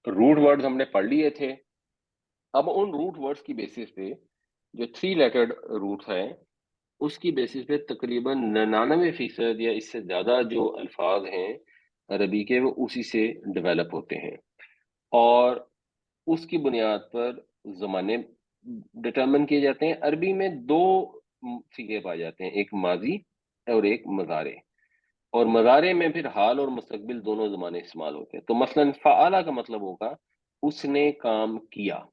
Root words हमने पढ़ लिए थे। अब उन रूट वर्ड्स की बेसिस पे जो 3 लेटर्ड रूट्स हैं, उसकी बेसिस पे तकरीबन 99% या इससे ज़्यादा जो अल्फाज हैं अरबी के, वो उसी से डेवलप होते हैं। और उसकी बुनियाद पर ज़माने डिटरमिन किए जाते हैं। अरबी में 2 सीगे पाए जाते हैं, एक माज़ी और एक मज़ारे। और मज़ारे में फिर हाल और मुस्तक़बिल दोनों ज़माने इस्तेमाल होते हैं। तो मसलन फ़अला का मतलब होगा उसने काम किया,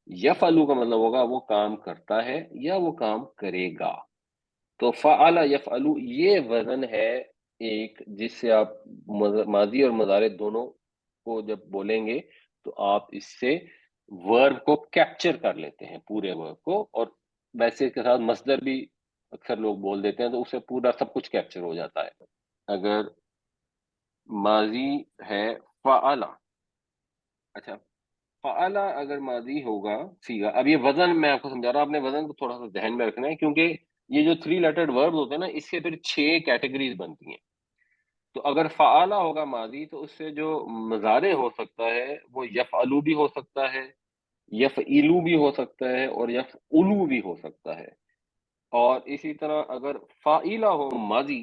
यफ़अलु का मतलब होगा वो काम करता है या वो काम करेगा। तो फ़अला यफ़अलु ये वज़न है एक, जिससे आप माज़ी और मुज़ारे दोनों को जब बोलेंगे तो आप इससे वर्ब को कैप्चर कर लेते हैं, पूरे वर्ब को। और वैसे इसके साथ मस्दर भी अक्सर लोग बोल देते हैं, तो उससे पूरा सब कुछ कैप्चर हो जाता है। अगर माज़ी है फ़अला, अच्छा, फ़अला अगर माज़ी होगा सीगा। अब ये वज़न मैं आपको समझा रहा हूँ, आपने वज़न को थोड़ा-सा ज़हन में रखना है, क्योंकि ये जो 3 लेटर्ड वर्ब्स होते हैं ना, इससे फिर 6 कैटेगरीज़ बनती हैं। तो अगर फ़अला होगा माज़ी, तो उससे जो मुज़ारे हो सकता है वो यफ़अलु भी हो सकता है, यफ़इलु भी हो सकता है और यफ़उलु भी हो सकता है। और इसी तरह अगर फ़ाइला हो माज़ी,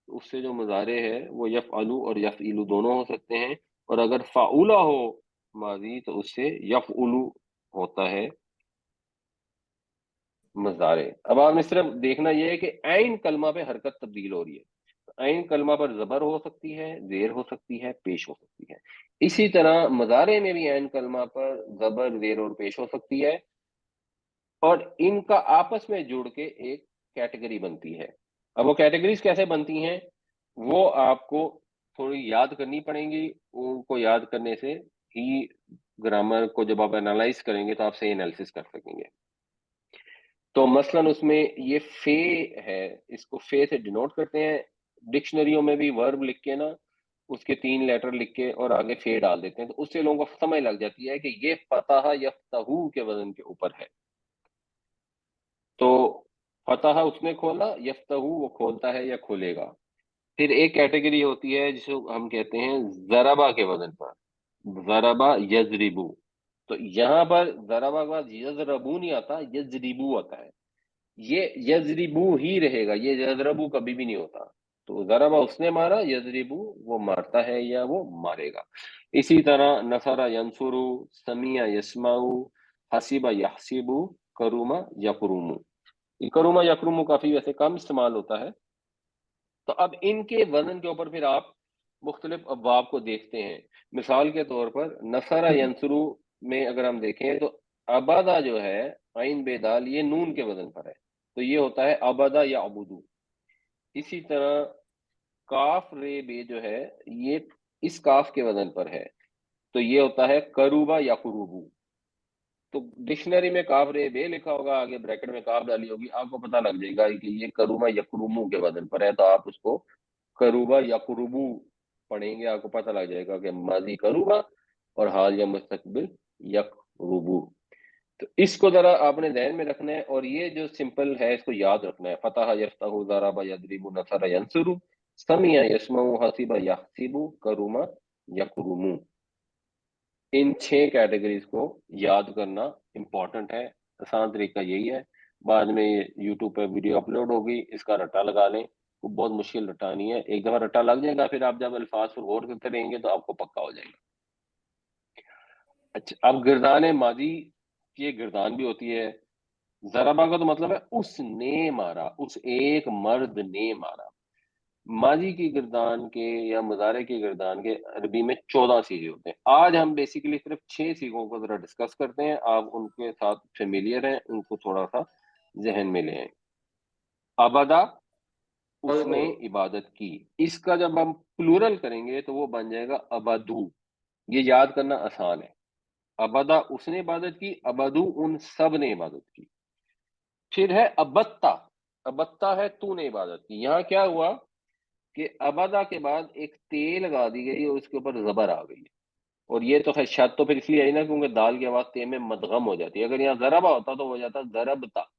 तो उससे जो मुज़ारे है वो यफ़अलु और यफ़इलु दोनों हो सकते हैं। और अगर फ़ाउला हो माज़ी, तो उससे यफ़उलु होता है मुज़ारे। अब आपने सिर्फ देखना ये है कि ऐन कलमा पे हरकत तब्दील हो रही है। ऐन कलमा पर ज़बर हो सकती है, ज़ेर हो सकती है, पेश हो सकती है। इसी तरह मुज़ारे में भी ऐन कलमा पर ज़बर, ज़ेर और पेश हो सकती है, और इनका आपस में जुड़ के एक कैटेगरी बनती है। अब वो कैटेगरीज़ कैसे बनती हैं, वो आपको थोड़ी याद करनी पड़ेंगी। उनको याद करने से ही ग्रामर को जब आप एनालाइज़ करेंगे, तो आप सही एनालिसिस कर सकेंगे। तो मसलन उसमें ये फे है, इसको फे से डिनोट करते हैं। डिक्शनरियों में भी वर्ब लिख के ना, उसके 3 लेटर लिख के और आगे फे डाल देते हैं, तो उससे लोगों को समझ लग जाती है कि ये फतह यफ्तहू के वज़न के ऊपर है। तो फतह उसने खोला, यफ्तहू वो खोलता है या खोलेगा। फिर एक कैटेगरी होती है जिसको हम कहते हैं ज़रबा के वज़न पर, ज़रबा यज़रिबु। तो यहाँ पर ज़रबा के बाद यज़रबू नहीं आता, यज़रिबू आता है। ये यज़रिबू ही रहेगा, ये यज़रबू कभी भी नहीं होता। तो ज़रबा उसने मारा, यज़रिबू वो मारता है या वो मारेगा। इसी तरह नसरा यंसुरु, समिया यस्माउ, हसीबा यहसिबु, करुमा यकरुमु। ये करुमा यकरुमु काफ़ी वैसे कम इस्तेमाल होता है। तो अब इनके वज़न के ऊपर फिर आप मुख्तलिफ अबवाब को देखते हैं। मिसाल के तौर पर नसरा यंसुरु में अगर हम देखें, तो अबदा जो है, आइन बेदाल, ये नून के वज़न पर है। तो ये होता है अबदा या अबुदू। इसी तरह काफ रे बे जो है, ये इस काफ के वज़न पर है। तो ये होता है करूबा या कुरूबू। तो डिक्शनरी में काफ रे बे लिखा होगा, आगे ब्रैकेट में काफ डाली होगी, आपको पता लग जाएगा कि ये करूबा यकरुमू के वज़न पर है। तो आप उसको करूबा यकरुबू पढ़ेंगे, आपको पता लग जाएगा कि माज़ी करूबा और हाल या मुस्तकबिल यकरुबू। तो इसको ज़रा आपने ज़हन में रखना है, और ये जो सिंपल है इसको याद रखना है। फतह यफ्तहु, ज़रबा यज़रिबु, नसरा यंसुरु, समिया यस्मउ, हसिबा यहसिबु, करुमा यकरुमु। इन 6 कैटेगरीज़ को याद करना इम्पोर्टेंट है। आसान तरीका यही है। बाद में ये यूट्यूब पे वीडियो अपलोड होगी, इसका रट्टा लगा लें। वो बहुत मुश्किल रट्टा नहीं है। एक दफ़ा रट्टा लग जाएगा, फिर आप जब अल्फाज पर गौर करते रहेंगे तो आपको पक्का हो जाएगा। अच्छा, अब गिरदान माज़ी की एक गिरदान भी होती है। ज़रबा का तो मतलब है उसने मारा, उस एक मर्द ने मारा। माज़ी की गिरदान के या मुज़ारे की गिरदान के अरबी में 14 सीगे होते हैं। आज हम बेसिकली सिर्फ 6 सीगों को ज़रा डिस्कस करते हैं। आप उनके साथ फ़ैमिलियर हैं, उनको थोड़ा-सा ज़हन में ले आएँ। अबदा, उसने इबादत की। इसका जब हम प्लूरल करेंगे तो वो बन जाएगा अबदू। ये याद करना आसान है। अबदा उसने इबादत की, अबदू उन सब ने इबादत की। फिर है अबत्ता, अबत्ता है तूने इबादत की। यहाँ क्या हुआ कि अबदा के बाद एक ते लगा दी गई और उसके ऊपर ज़बर आ गई है। और ये तो खैर शायद तो फिर इसलिए आई ना, क्योंकि दाल की आवाज़ ते में मदगम हो जाती है। अगर यहाँ ज़रबा होता तो हो जाता ज़रबता।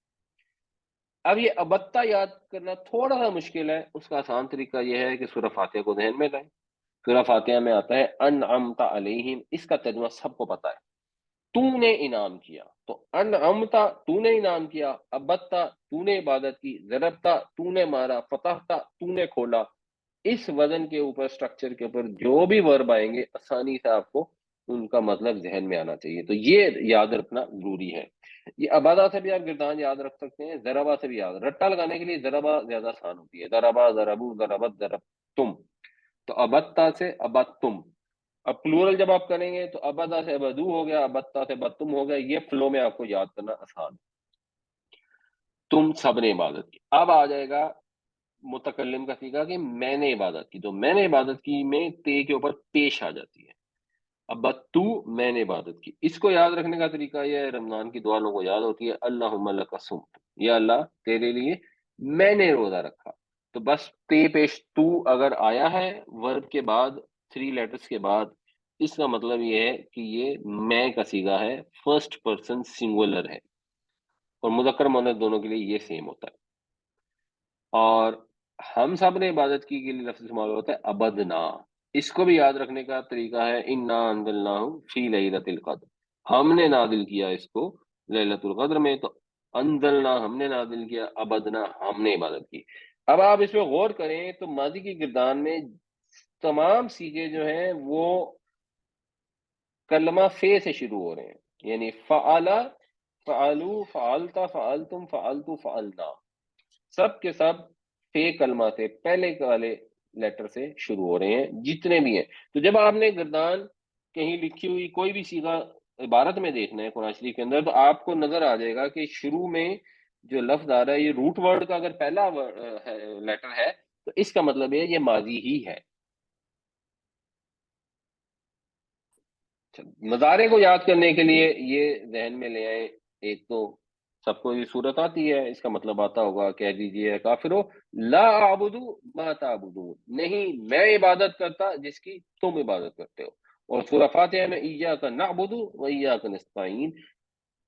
अब ये अबत्ता याद करना थोड़ा-सा मुश्किल है। उसका आसान तरीका ये है कि सूरह फातिहा को ज़हन में लाएँ। سورہ فاتحہ میں آتا ہے انعمت علیہم، اس کا ترجمہ سب کو پتا ہے، تو نے انعام کیا، تو انعمتا تو نے انعام کیا، ابتا تو نے عبادت کی، ضربتا تو نے مارا، فتحتا تو نے کھولا، اس وزن کے اوپر، سٹرکچر کے اوپر جو بھی ورب آئیں گے آسانی سے آپ کو ان کا مطلب ذہن میں آنا چاہیے، تو یہ یاد رکھنا ضروری ہے۔ یہ ابدا سے بھی آپ گردان یاد رکھ سکتے ہیں، ضربا سے بھی یاد، رٹا لگانے کے لیے ضربا زیادہ آسان ہوتی ہے، ضربا ضربو ضربت ضرب تم، تو ابتا سے ابتم، اب پلورل جب آپ کریں گے تو ابدا سے ابدو ہو گیا، ابتا سے بتم ہو گیا، یہ فلو میں آپ کو یاد کرنا آسان ہے۔ تم سب نے عبادت کی، اب آ جائے گا متکلم کا سیکھا کہ میں نے عبادت کی، تو میں نے عبادت کی میں تے کے اوپر پیش آ جاتی ہے، اب تو میں نے عبادت کی، اس کو یاد رکھنے کا طریقہ یہ ہے، رمضان کی دعا لوگوں کو یاد ہوتی ہے، اللہم لک صمت، یا اللہ تیرے لیے میں نے روزہ رکھا، تو بس تے پیش تو اگر آیا ہے ورب کے بعد 3 لیٹرز کے بعد، اس کا مطلب یہ ہے کہ یہ میں کا صیغہ ہے، فرسٹ پرسن سنگولر ہے، اور مذکر مؤنث دونوں کے لیے یہ سیم ہوتا ہے، اور ہم سب نے عبادت کی کے لیے لفظ استعمال ہوتا ہے ابدنا، اس کو بھی یاد رکھنے کا طریقہ ہے انا انزلناہ فی لیلۃ القدر، ہم نے نازل کیا اس کو لیلۃ القدر میں، تو انزلنا ہم نے نازل کیا، ابدنا ہم نے عبادت کی۔ اب آپ اس پہ غور کریں تو ماضی کی گردان میں تمام سیغے جو ہیں وہ کلمہ فے سے شروع ہو رہے ہیں، یعنی فعلا، فعلو، فعلتا، فعلتم، فعلتو، فعلنا، سب کے سب فے کلمہ سے پہلے والے لیٹر سے شروع ہو رہے ہیں جتنے بھی ہیں۔ تو جب آپ نے گردان کہیں لکھی ہوئی کوئی بھی صیغہ عبارت میں دیکھنا ہے قرآن شریف کے اندر، تو آپ کو نظر آ جائے گا کہ شروع میں جو لفظ آ رہا ہے یہ روٹ ورڈ کا اگر پہلا لیٹر ہے تو اس کا مطلب ہے یہ ماضی ہی ہے۔ مضارع کو یاد کرنے کے لیے یہ ذہن میں لے آئے، ایک تو سب کو یہ صورت آتی ہے، اس کا مطلب آتا ہوگا، کہہ دیجئے کافرو لا اعبد ما تعبدون، نہیں میں عبادت کرتا جس کی تم عبادت کرتے ہو، اور سورہ فاتحہ میں ایاک نعبد و ایاک نستعین،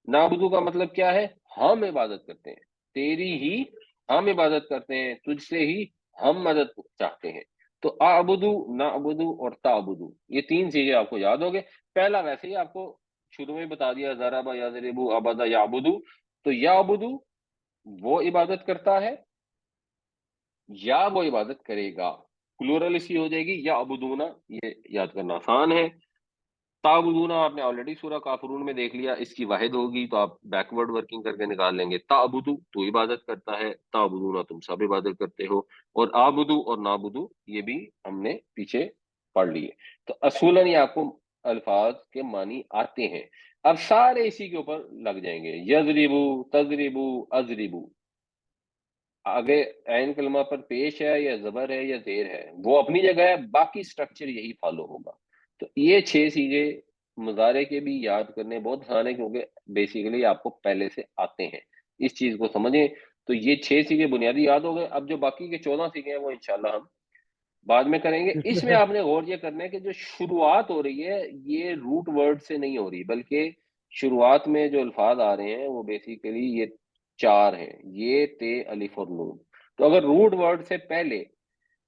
نعبدو کا مطلب کیا ہے، ہم عبادت کرتے ہیں تیری ہی، ہم عبادت کرتے ہیں تجھ سے ہی ہم مدد چاہتے ہیں، تو اعبدو، نعبدو اور تعبدو، یہ 3 چیزیں آپ کو یاد ہو گئے۔ پہلا ویسے ہی آپ کو شروع میں بتا دیا، ضربا یضربو عبدا یعبدو، تو یعبدو وہ عبادت کرتا ہے یا وہ عبادت کرے گا، پلورل اس کی ہو جائے گی یا عبدونا، یہ یاد کرنا آسان ہے۔ تعبدون آپ نے آلریڈی سورہ کافرون میں دیکھ لیا، اس کی واحد ہوگی تو آپ بیکورڈ ورکنگ کر کے نکال لیں گے، تعبدو تو عبادت کرتا ہے، تعبدون تم سب عبادت کرتے ہو، اور آبدو اور نابدو یہ بھی ہم نے پیچھے پڑھ لیے، تو اصولاً یہ آپ کو الفاظ کے معنی آتے ہیں۔ اب سارے اسی کے اوپر لگ جائیں گے، یضربو، تضربو، اضربو، آگے عین کلمہ پر پیش ہے یا زبر ہے یا زیر ہے وہ اپنی جگہ ہے، باقی سٹرکچر یہی فالو ہوگا۔ تو یہ 6 سیغے مضارع کے بھی یاد کرنے بہت آسان ہے، کیونکہ بیسیکلی آپ کو پہلے سے آتے ہیں، اس چیز کو سمجھیں۔ تو یہ 6 سیغے بنیادی یاد ہو گئے، اب جو باقی کے 14 سیغے ہیں وہ انشاءاللہ ہم بعد میں کریں گے۔ اس میں آپ نے غور یہ کرنا ہے کہ جو شروعات ہو رہی ہے یہ روٹ ورڈ سے نہیں ہو رہی، بلکہ شروعات میں جو الفاظ آ رہے ہیں وہ بیسیکلی یہ 4 ہیں، یہ تے الف اور نون، تو اگر روٹ ورڈ سے پہلے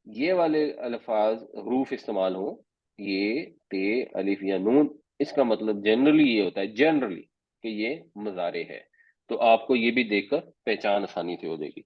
یہ والے الفاظ حروف استعمال ہوں، یہ تے الف یا نون، اس کا مطلب جنرلی یہ ہوتا ہے، جنرلی کہ یہ مضارع ہے، تو آپ کو یہ بھی دیکھ کر پہچان آسانی سے ہو جائے گی۔